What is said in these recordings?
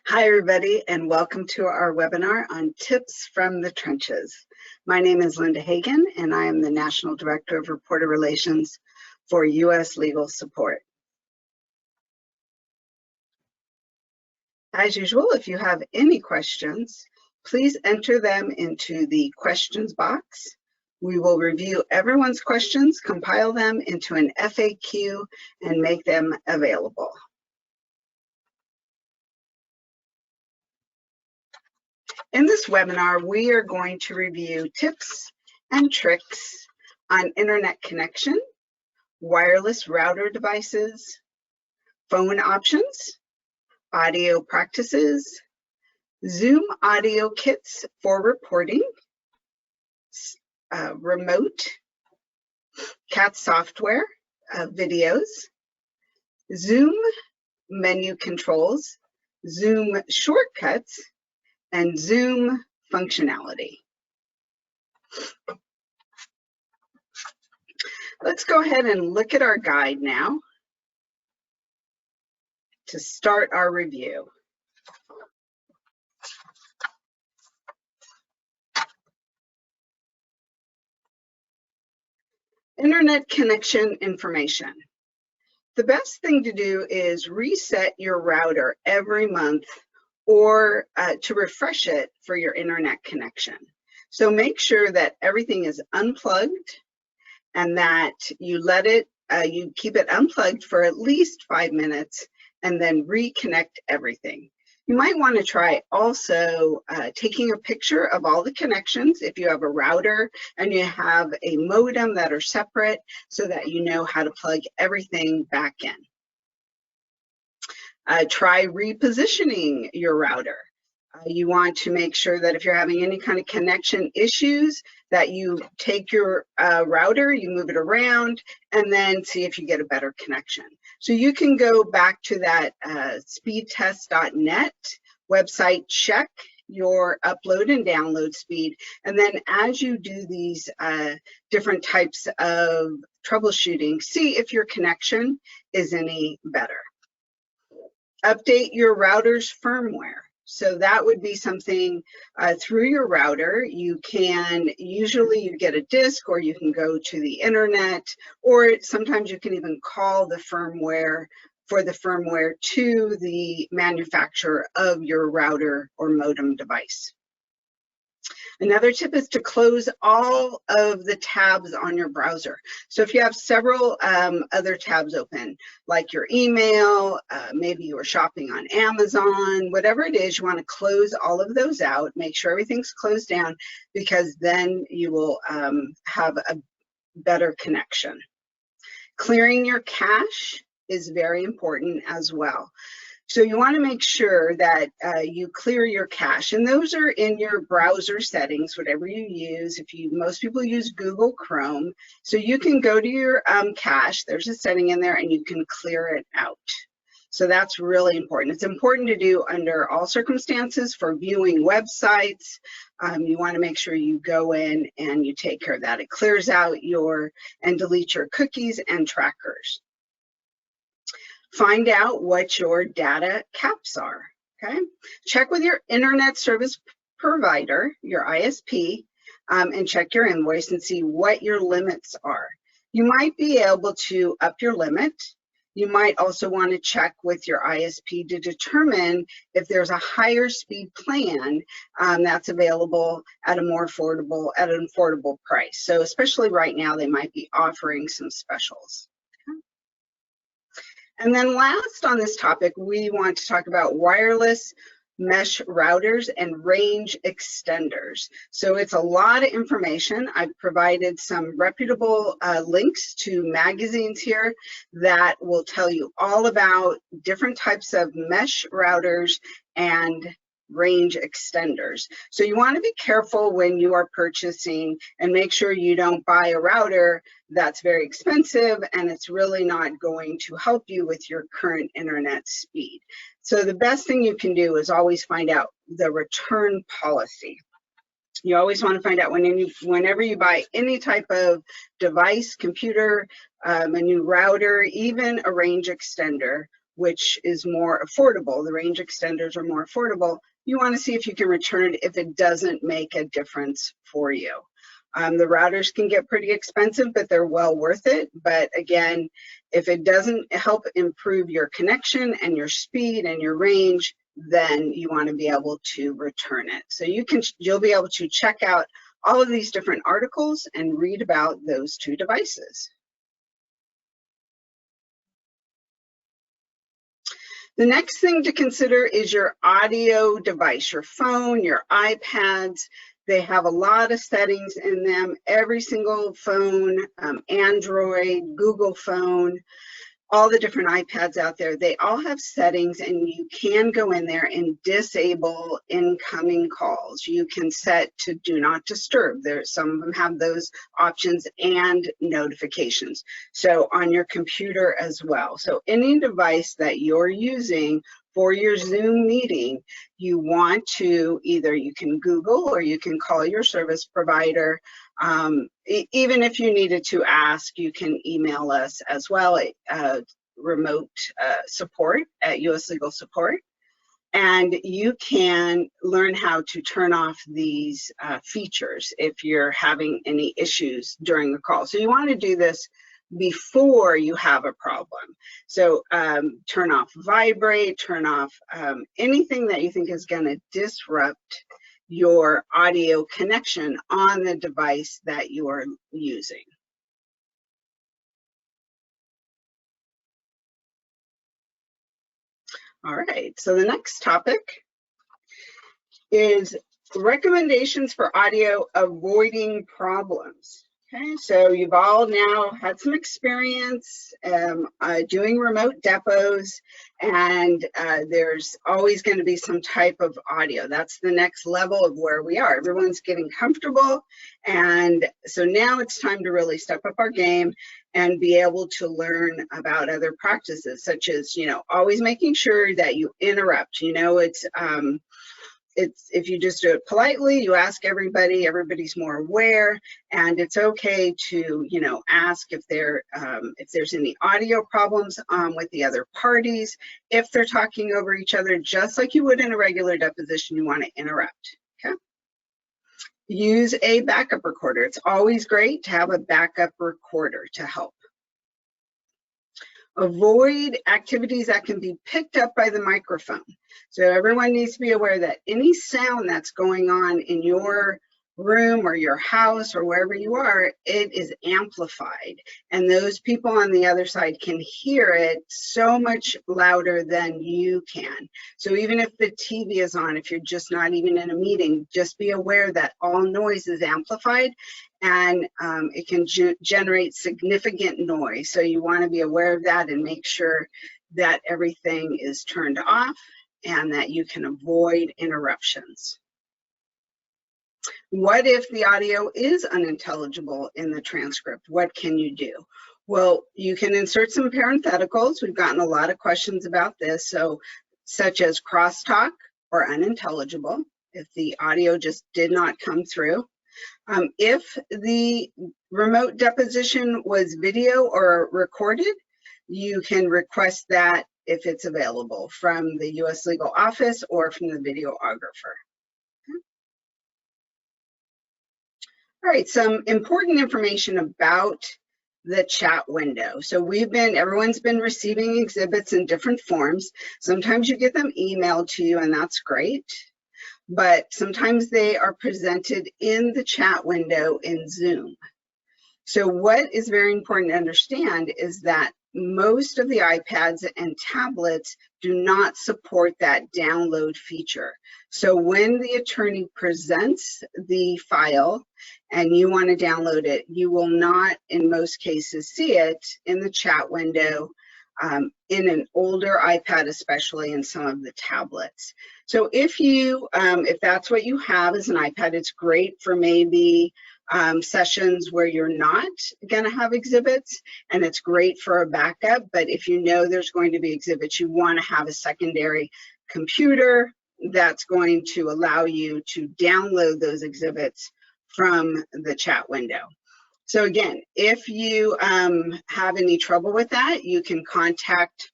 Hi, everybody, and welcome to our webinar on Tips from the Trenches. My name is Linda Hagan, and I am the National Director of Reporter Relations for U.S. Legal Support. As usual, if you have any questions, please enter them into the questions box. We will review everyone's questions, compile them into an FAQ, and make them available. In this webinar, we are going to review tips and tricks on internet connection, wireless router devices, phone options, audio practices, Zoom audio kits for reporting, remote CAT software videos, Zoom menu controls, Zoom shortcuts, and Zoom functionality. Let's go ahead and look at our guide now to start our review. Internet connection information. The best thing to do is reset your router every month or to refresh it for your internet connection. So make sure that everything is unplugged and that you let it, you keep it unplugged for at least 5 minutes and then reconnect everything. You might want to try also taking a picture of all the connections if you have a router and you have a modem that are separate so that you know how to plug everything back in. Try repositioning your router. You want to make sure that if you're having any kind of connection issues that you take your router, you move it around, and then see if you get a better connection. So you can go back to that speedtest.net website, check your upload and download speed, and then as you do these different types of troubleshooting, see if your connection is any better. Update your router's firmware. So that would be something through your router. You can, usually you get a disk or you can go to the internet, or sometimes you can even call the firmware for the firmware to the manufacturer of your router or modem device. Another tip is to close all of the tabs on your browser. So if you have several other tabs open, like your email, maybe you were shopping on Amazon, whatever it is, you want to close all of those out, make sure everything's closed down, because then you will have a better connection. Clearing your cache is very important as well. So you want to make sure that you clear your cache, and those are in your browser settings, whatever you use. Most people use Google Chrome, so you can go to your cache. There's a setting in there, and you can clear it out. So that's really important. It's important to do under all circumstances for viewing websites. You want to make sure you go in and you take care of that. It clears out and deletes your cookies and trackers. Find out what your data caps are, okay? Check with your internet service provider, your ISP, and check your invoice and see what your limits are. You might be able to up your limit. You might also want to check with your ISP to determine if there's a higher speed plan that's available at an affordable price. So especially right now, they might be offering some specials. And then last on this topic, we want to talk about wireless mesh routers and range extenders. So it's a lot of information. I've provided some reputable links to magazines here that will tell you all about different types of mesh routers and range extenders. So you want to be careful when you are purchasing and make sure you don't buy a router that's very expensive and it's really not going to help you with your current internet speed. So the best thing you can do is always find out the return policy. You always want to find out whenever you buy any type of device, computer, a new router, even a range extender, which is more affordable. The range extenders are more affordable. You want to see if you can return it if it doesn't make a difference for you. The routers can get pretty expensive, but they're well worth it. But again, if it doesn't help improve your connection and your speed and your range, then you want to be able to return it. So you'll be able to check out all of these different articles and read about those two devices. The next thing to consider is your audio device, your phone, your iPads. They have a lot of settings in them. Every single phone, Android, Google phone, all the different iPads out there, they all have settings, and you can go in there and disable incoming calls. You can set to do not disturb. Some of them have those options and notifications. So on your computer as well. So any device that you're using for your Zoom meeting, you want to either, you can Google or you can call your service provider. Even if you needed to ask, you can email us as well at remote support at US Legal Support. And you can learn how to turn off these features if you're having any issues during the call. So you want to do this before you have a problem. So turn off vibrate, turn off anything that you think is going to disrupt your audio connection on the device that you are using. All right, so the next topic is recommendations for audio avoiding problems. Okay, so you've all now had some experience doing remote depos, and there's always going to be some type of audio. That's the next level of where we are. Everyone's getting comfortable, and so now it's time to really step up our game and be able to learn about other practices, such as, always making sure that you interrupt. It's if you just do it politely, you ask everybody, everybody's more aware, and it's okay to, ask if there's any audio problems with the other parties. If they're talking over each other, just like you would in a regular deposition, you want to interrupt, okay? Use a backup recorder. It's always great to have a backup recorder to help. Avoid activities that can be picked up by the microphone. So everyone needs to be aware that any sound that's going on in your room or your house or wherever you are, it is amplified. And those people on the other side can hear it so much louder than you can. So even if the TV is on, if you're just not even in a meeting, just be aware that all noise is amplified, and it can generate significant noise. So you want to be aware of that and make sure that everything is turned off and that you can avoid interruptions. What if the audio is unintelligible in the transcript? What can you do? Well, you can insert some parentheticals. We've gotten a lot of questions about this, so such as crosstalk or unintelligible, if the audio just did not come through. If the remote deposition was video or recorded, you can request that if it's available from the US Legal Office or from the videographer. All right, some important information about the chat window. So everyone's been receiving exhibits in different forms. Sometimes you get them emailed to you, and that's great. But sometimes they are presented in the chat window in Zoom. So what is very important to understand is that most of the iPads and tablets do not support that download feature. So when the attorney presents the file and you want to download it, you will not, in most cases, see it in the chat window in an older iPad, especially in some of the tablets. So if that's what you have as an iPad, it's great for maybe sessions where you're not going to have exhibits, and it's great for a backup. But if you know there's going to be exhibits, you want to have a secondary computer that's going to allow you to download those exhibits from the chat window. So again, if you have any trouble with that, you can contact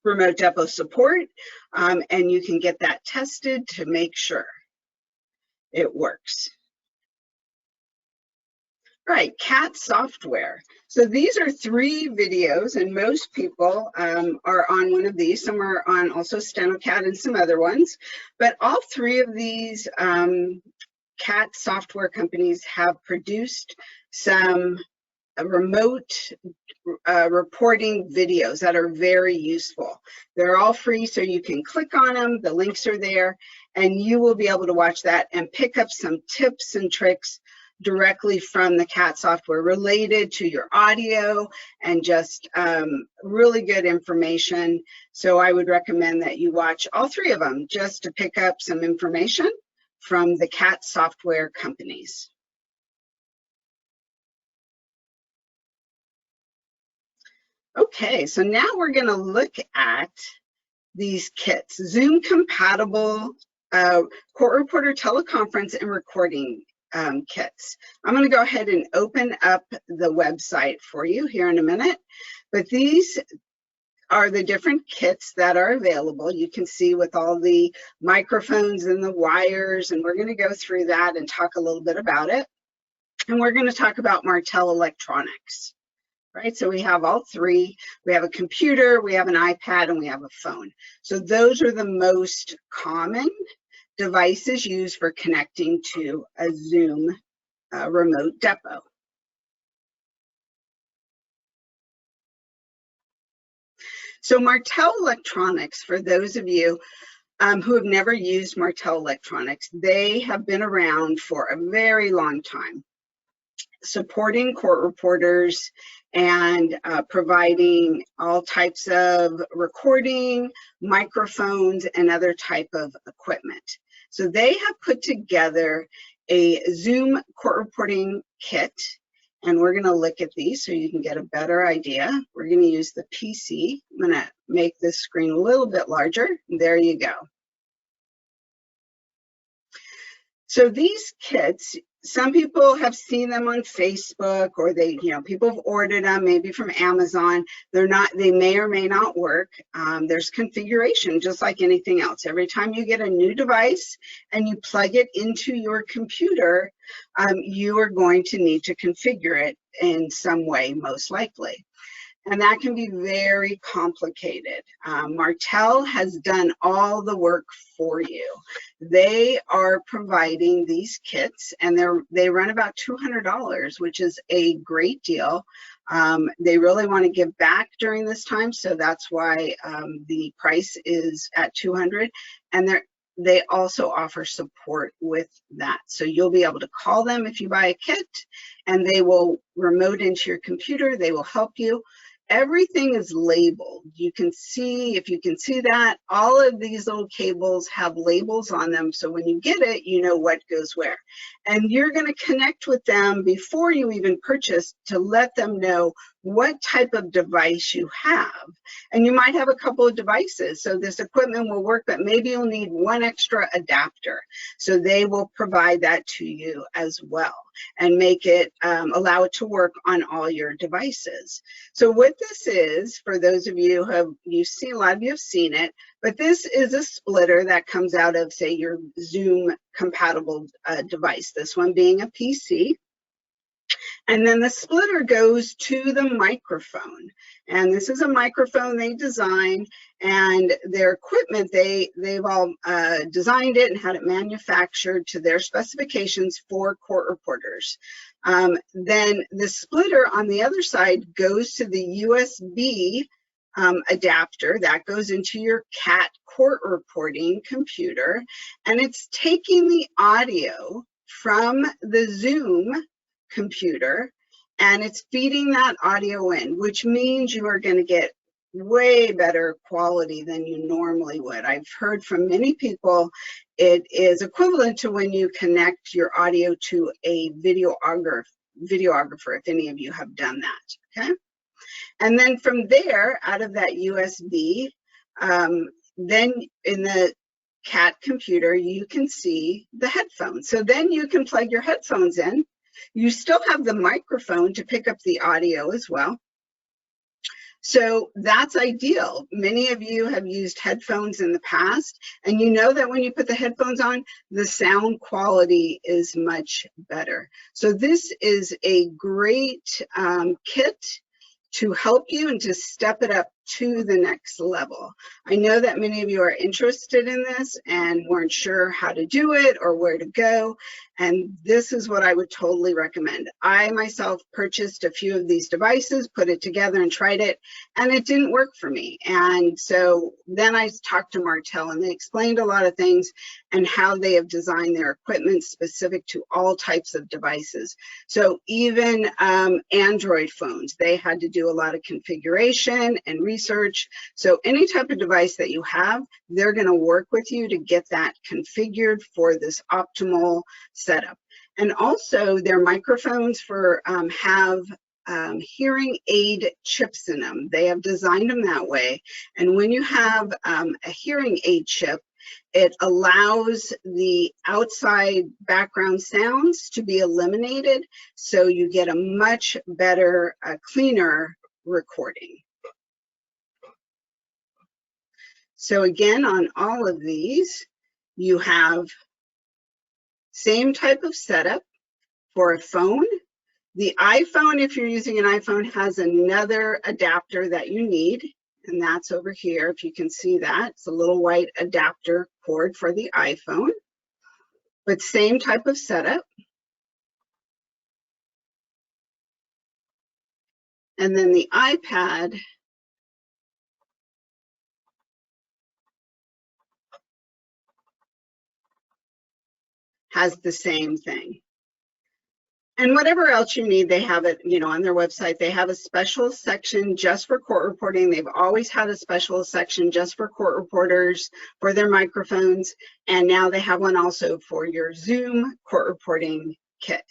remote depot support, and you can get that tested to make sure it works. All right, CAT software. So these are 3 videos, and most people are on one of these. Some are on also StenoCAT and some other ones, but all 3 of these CAT software companies have produced some remote reporting videos that are very useful. They're all free, so you can click on them. The links are there, and you will be able to watch that and pick up some tips and tricks directly from the CAT software related to your audio, and just really good information. So I would recommend that you watch all 3 of them just to pick up some information from the CAT software companies. Okay, so now we're going to look at these kits, Zoom compatible court reporter teleconference and recording kits. I'm going to go ahead and open up the website for you here in a minute, but these are the different kits that are available. You can see with all the microphones and the wires, and we're going to go through that and talk a little bit about it. And we're going to talk about Martell Electronics. Right, so we have all 3. We have a computer, we have an iPad, and we have a phone. So those are the most common devices used for connecting to a Zoom remote depot. So Martell Electronics, for those of you who have never used Martell Electronics, they have been around for a very long time, supporting court reporters and providing all types of recording, microphones, and other type of equipment. So they have put together a Zoom court reporting kit, and we're going to look at these so you can get a better idea. We're going to use the PC. I'm going to make this screen a little bit larger. There you go. So these kits, some people have seen them on Facebook, or they, people have ordered them maybe from Amazon. They may or may not work. There's configuration, just like anything else. Every time you get a new device and you plug it into your computer, you are going to need to configure it in some way, most likely. And that can be very complicated. Martell has done all the work for you. They are providing these kits, and they run about $200, which is a great deal. They really want to give back during this time, so that's why the price is at $200. And they also offer support with that. So you'll be able to call them if you buy a kit, and they will remote into your computer. They will help you. Everything is labeled. You can see, if you can see that, all of these little cables have labels on them. So when you get it, you know what goes where. And you're going to connect with them before you even purchase to let them know what type of device you have. And you might have a couple of devices. So this equipment will work, but maybe you'll need one extra adapter. So they will provide that to you as well, and make it, allow it to work on all your devices. So what this is, for those of you who have, a lot of you have seen it, but this is a splitter that comes out of, say, your Zoom compatible device, this one being a PC. And then the splitter goes to the microphone. And this is a microphone they designed, and their equipment, they've all designed it and had it manufactured to their specifications for court reporters. Then the splitter on the other side goes to the USB adapter that goes into your CAT court reporting computer, and it's taking the audio from the Zoom computer, and it's feeding that audio in, which means you are going to get way better quality than you normally would. I've heard from many people it is equivalent to when you connect your audio to a videographer, if any of you have done that, okay? And then from there, out of that USB, then in the CAT computer, you can see the headphones. So then you can plug your headphones in. You still have the microphone to pick up the audio as well. So that's ideal. Many of you have used headphones in the past, and you know that when you put the headphones on, the sound quality is much better. So this is a great kit to help you and to step it up to the next level. I know that many of you are interested in this and weren't sure how to do it or where to go, and this is what I would totally recommend. I myself purchased a few of these devices, put it together and tried it, and it didn't work for me. And so then I talked to Martel, and they explained a lot of things and how they have designed their equipment specific to all types of devices. So even Android phones, they had to do a lot of configuration and research. So any type of device that you have, they're going to work with you to get that configured for this optimal setup. And also their microphones have hearing aid chips in them. They have designed them that way. And when you have a hearing aid chip, it allows the outside background sounds to be eliminated, so you get a much better, cleaner recording. So again, on all of these, you have same type of setup for a phone. The iPhone, if you're using an iPhone, has another adapter that you need, and that's over here. If you can see that, it's a little white adapter cord for the iPhone, but same type of setup. And then the iPad has the same thing. And whatever else you need, they have it, on their website. They have a special section just for court reporting. They've always had a special section just for court reporters for their microphones. And now they have one also for your Zoom court reporting kit.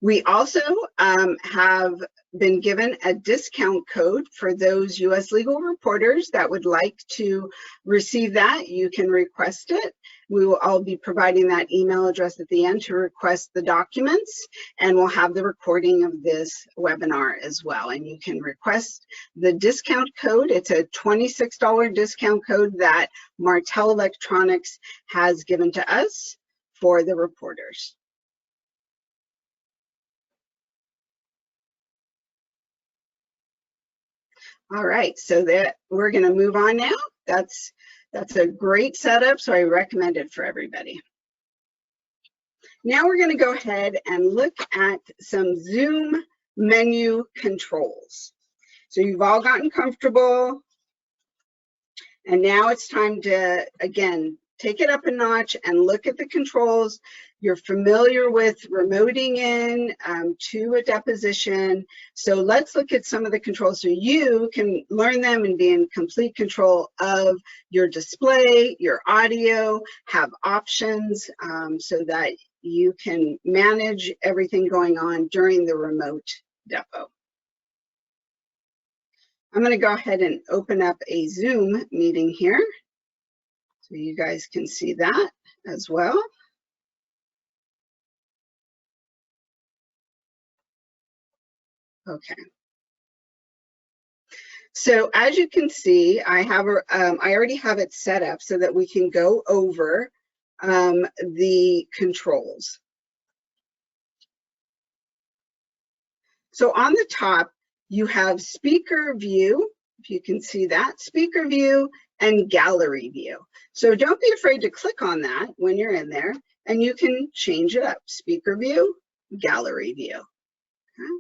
We also have been given a discount code for those U.S. legal reporters that would like to receive that. You can request it. I'll be providing that email address at the end to request the documents, and we'll have the recording of this webinar as well. And you can request the discount code. It's a $26 discount code that Martel Electronics has given to us for the reporters. All right, so we're going to move on now. That's a great setup, so I recommend it for everybody. Now we're going to go ahead and look at some Zoom menu controls. So you've all gotten comfortable, and now it's time to, again, take it up a notch and look at the controls. You're familiar with remoting in to a deposition. So let's look at some of the controls so you can learn them and be in complete control of your display, your audio, have options so that you can manage everything going on during the remote depo. I'm going to go ahead and open up a Zoom meeting here so you guys can see that as well. Okay. So as you can see, I already have it set up so that we can go over the controls. So on the top, you have speaker view, if you can see that, speaker view and gallery view. So don't be afraid to click on that when you're in there, and you can change it up, speaker view, gallery view. Okay.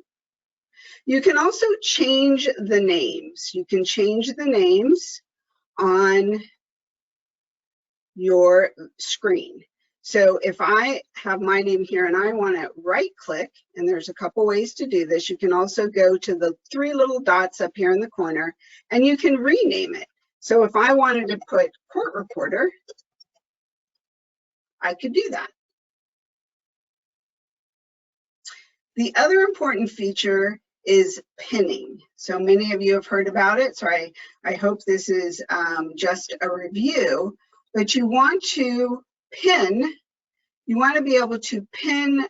You can also change the names. You can change the names on your screen. So if I have my name here and I want to right click, and there's a couple ways to do this, you can also go to the three little dots up here in the corner and you can rename it. So if I wanted to put court reporter, I could do that. The other important feature is pinning. So many of you have heard about it, so I hope this is just a review, but you want to pin, you want to be able to pin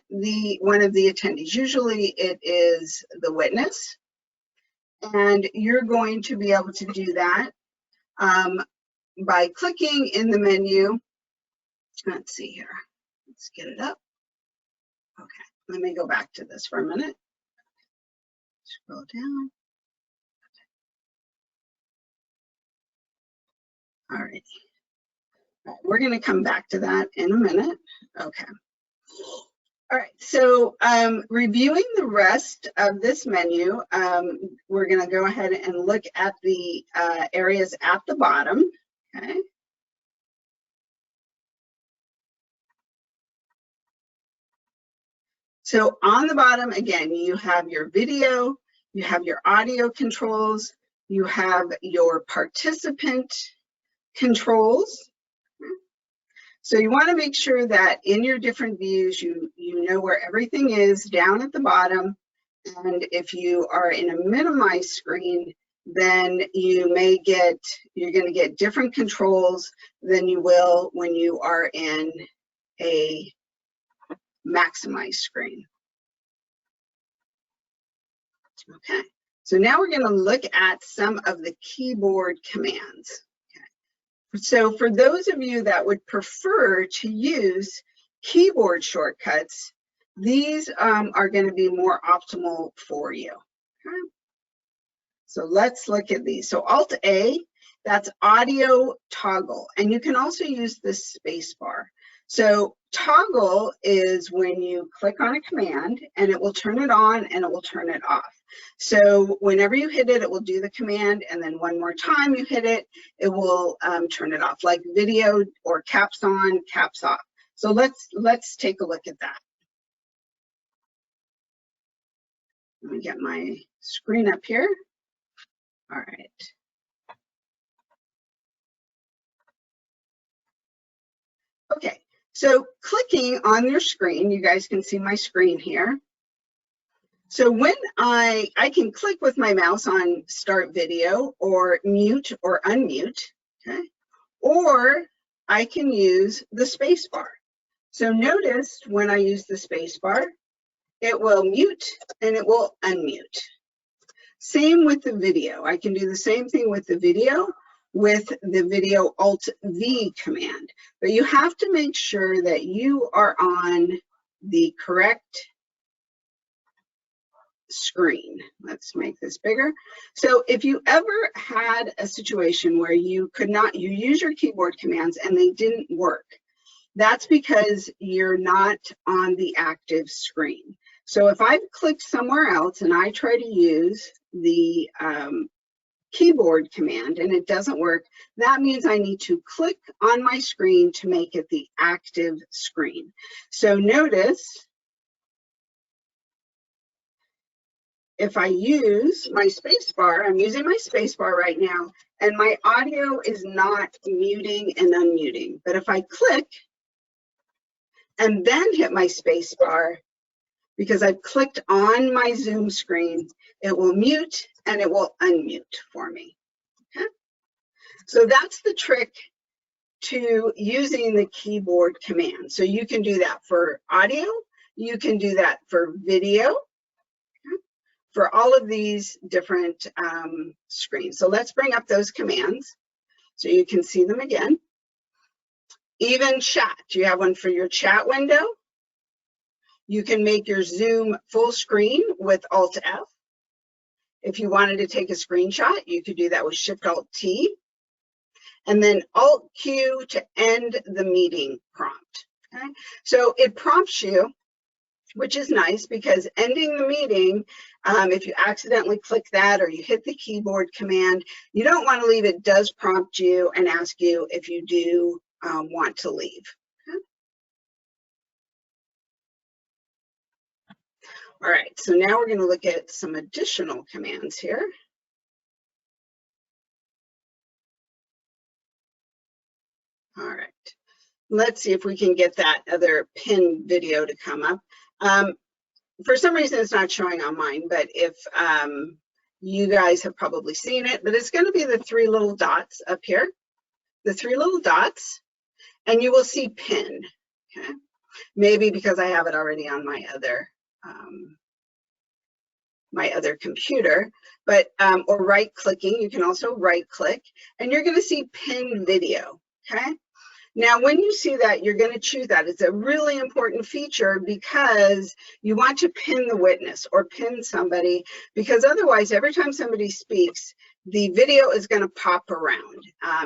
one of the attendees. Usually it is the witness, And you're going to be able to do that by clicking in the menu. Let's see here. Let's get it up. Okay, let me go back to this for a minute. Scroll down. All right. We're going to come back to that in a minute. Okay. All right, so reviewing the rest of this menu, we're going to go ahead and look at the areas at the bottom. Okay. So on the bottom, again, you have your video, you have your audio controls, you have your participant controls. So you want to make sure that in your different views, you know where everything is down at the bottom. And if you are in a minimized screen, then you're going to get different controls than you will when you are in a maximized screen. Okay, so now we're going to look at some of the keyboard commands. So for those of you that would prefer to use keyboard shortcuts, these are going to be more optimal for you. Okay. So let's look at these. So Alt-A, that's audio toggle, and you can also use the space bar. So toggle is when you click on a command and it will turn it on and it will turn it off. So whenever you hit it, it will do the command, and then one more time you hit it, it will turn it off, like video or caps on, caps off. So let's take a look at that. Let me get my screen up here. All right. Okay, so clicking on your screen, you guys can see my screen here. So when I can click with my mouse on start video or mute or unmute, okay? Or I can use the space bar. So notice when I use the space bar, it will mute and it will unmute. Same with the video. I can do the same thing with the video Alt-V command. But you have to make sure that you are on the correct screen. Let's make this bigger. So if you ever had a situation where you use your keyboard commands and they didn't work, that's because you're not on the active screen. So if I've clicked somewhere else and I try to use the keyboard command and it doesn't work, that means I need to click on my screen to make it the active screen. So notice if I use my space bar, I'm using my space bar right now, and my audio is not muting and unmuting. But if I click and then hit my space bar, because I've clicked on my Zoom screen, it will mute and it will unmute for me. Okay? So that's the trick to using the keyboard command. So you can do that for audio, you can do that for video, okay, for all of these different screens. So let's bring up those commands so you can see them again. Even chat, you have one for your chat window. You can make your Zoom full screen with Alt-F. If you wanted to take a screenshot, you could do that with Shift-Alt-T. And then Alt-Q to end the meeting prompt. Okay? So it prompts you, which is nice because ending the meeting, if you accidentally click that or you hit the keyboard command, you don't want to leave. It does prompt you and ask you if you do want to leave. Okay? All right, so now we're going to look at some additional commands here. All right, let's see if we can get that other pin video to come up. For some reason, it's not showing on mine, but if you guys have probably seen it, but it's going to be the three little dots up here, the three little dots, and you will see pin. Okay, maybe because I have it already on my other my other computer, but or right clicking, you can also right click, and you're going to see pin video. Okay. Now, when you see that, you're going to choose that. It's a really important feature because you want to pin the witness or pin somebody, because otherwise, every time somebody speaks, the video is going to pop around.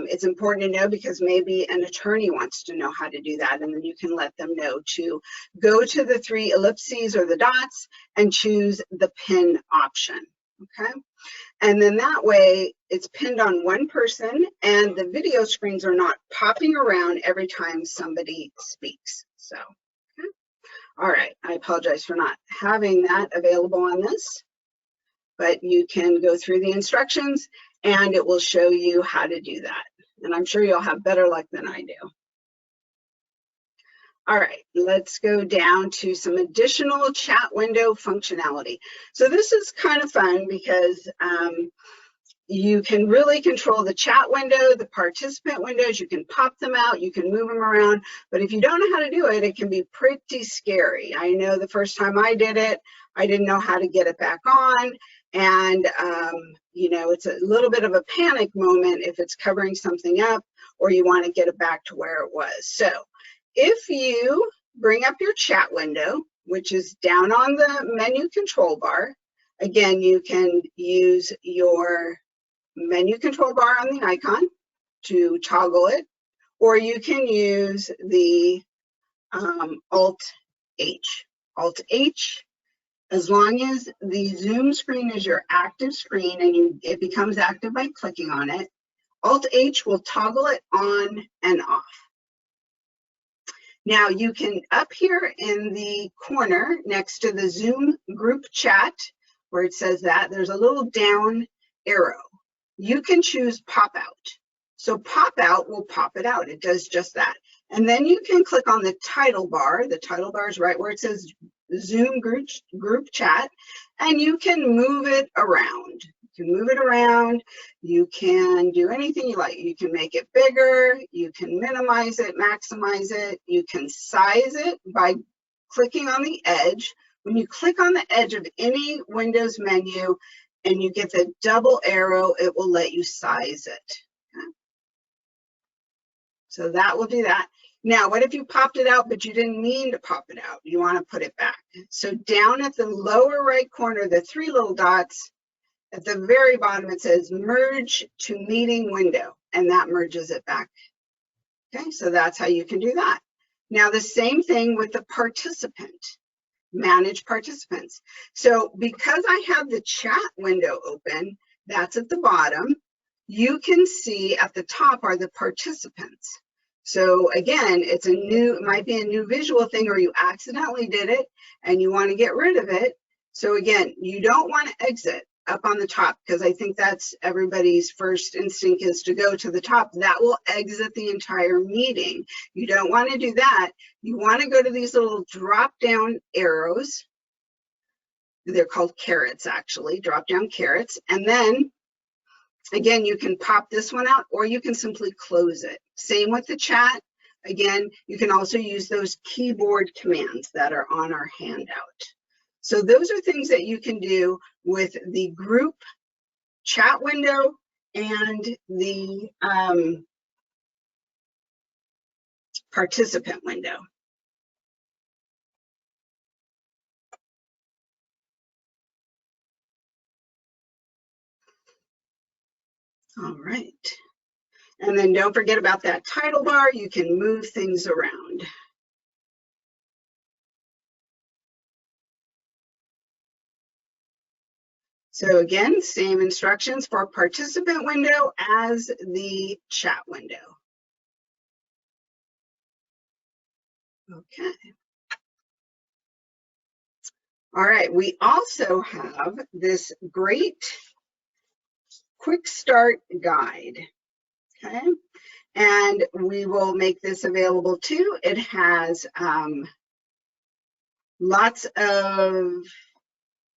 It's important to know because maybe an attorney wants to know how to do that, and then you can let them know to go to the 3 ellipses or the dots and choose the pin option. Okay. And then that way it's pinned on one person and the video screens are not popping around every time somebody speaks. So, okay. All right. I apologize for not having that available on this, but you can go through the instructions and it will show you how to do that. And I'm sure you'll have better luck than I do. All right, let's go down to some additional chat window functionality. So this is kind of fun because you can really control the chat window, the participant windows. You can pop them out, you can move them around, but if you don't know how to do it, it can be pretty scary. I know the first time I did it, I didn't know how to get it back on. And, you know, it's a little bit of a panic moment if it's covering something up or you want to get it back to where it was. So if you bring up your chat window, which is down on the menu control bar, again, you can use your menu control bar on the icon to toggle it, or you can use the Alt-H. Alt-H, as long as the Zoom screen is your active screen and it becomes active by clicking on it, Alt-H will toggle it on and off. Now you can, up here in the corner next to the Zoom group chat, where it says that, there's a little down arrow. You can choose pop out. So pop out will pop it out. It does just that. And then you can click on the title bar. The title bar is right where it says Zoom group chat, and you can move it around. You can move it around. You can do anything you like. You can make it bigger. You can minimize it, maximize it. You can size it by clicking on the edge. When you click on the edge of any Windows menu and you get the double arrow, it will let you size it. Okay. So that will do that. Now, what if you popped it out, but you didn't mean to pop it out? You want to put it back. So down at the lower right corner, the 3 little dots, at the very bottom, it says merge to meeting window, and that merges it back. Okay, so that's how you can do that. Now, the same thing with the participant, manage participants. So because I have the chat window open, that's at the bottom, you can see at the top are the participants. So again, it's a new, it might be a new visual thing, or you accidentally did it and you want to get rid of it. So again, you don't want to exit up on the top, because I think that's everybody's first instinct is to go to the top. That will exit the entire meeting. You don't want to do that. You want to go to these little drop down arrows. They're called carrots, actually, drop down carrots. And then again, you can pop this one out, or you can simply close it. Same with the chat. Again, you can also use those keyboard commands that are on our handout. So those are things that you can do with the group chat window and the participant window. All right. And then don't forget about that title bar. You can move things around. So again, same instructions for participant window as the chat window. Okay. All right, we also have this great quick start guide, okay? And we will make this available too. It has lots of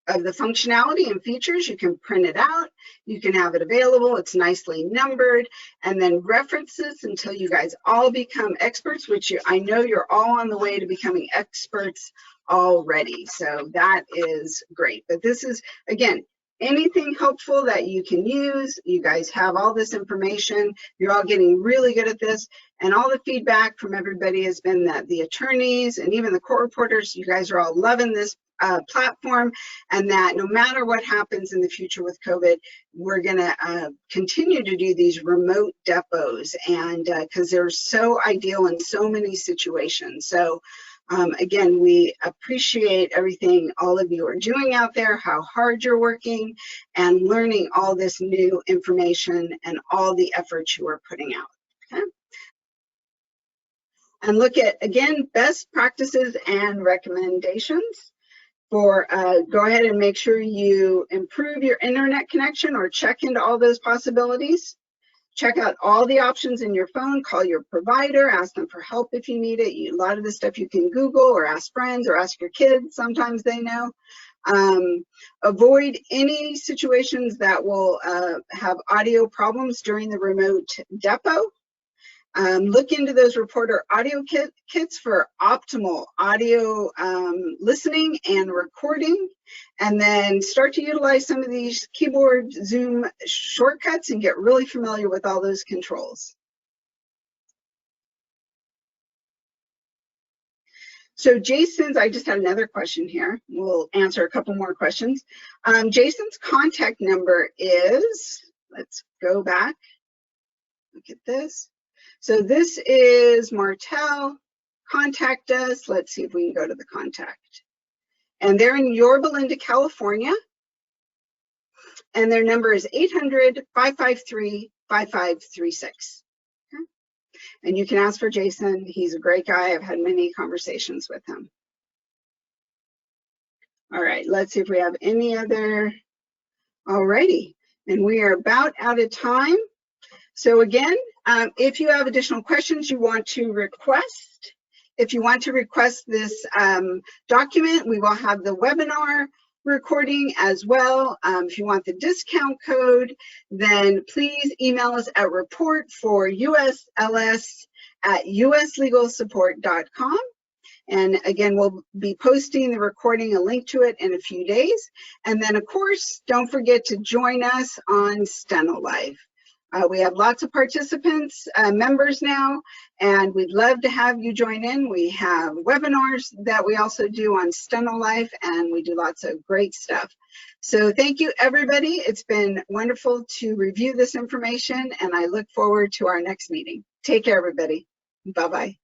the functionality and features. You can print it out, you can have it available, it's nicely numbered, and then references until you guys all become experts, which I know you're all on the way to becoming experts already. So that is great. But this is, again, anything helpful that you can use. You guys have all this information. You're all getting really good at this. And all the feedback from everybody has been that the attorneys and even the court reporters, you guys are all loving this platform, and that no matter what happens in the future with COVID, we're going to continue to do these remote depots, and because they're so ideal in so many situations. So again, we appreciate everything all of you are doing out there, how hard you're working, and learning all this new information and all the efforts you are putting out. Okay? And look at, again, best practices and recommendations. For go ahead and make sure you improve your internet connection or check into all those possibilities. Check out all the options in your phone, call your provider, ask them for help if you need it. A lot of the stuff you can Google or ask friends or ask your kids, sometimes they know. Avoid any situations that will have audio problems during the remote depot. Look into those reporter audio kits for optimal audio listening and recording, and then start to utilize some of these keyboard Zoom shortcuts and get really familiar with all those controls. So Jason's, I just had another question here. We'll answer a couple more questions. Jason's contact number is, let's go back, look at this. So this is Martel. Contact us. Let's see if we can go to the contact. And they're in Yorba Linda, California. And their number is 800-553-5536. Okay? And you can ask for Jason. He's a great guy. I've had many conversations with him. All right, let's see if we have any other. Alrighty. And we are about out of time. So again, if you have additional questions you want to request, if you want to request this document, we will have the webinar recording as well. If you want the discount code, then please email us at report4usls@uslegalsupport.com. And again, we'll be posting the recording, a link to it in a few days. And then of course, don't forget to join us on Steno Life. We have lots of participants, members now, and we'd love to have you join in. We have webinars that we also do on Steno Life, and we do lots of great stuff. So thank you, everybody. It's been wonderful to review this information, and I look forward to our next meeting. Take care, everybody. Bye-bye.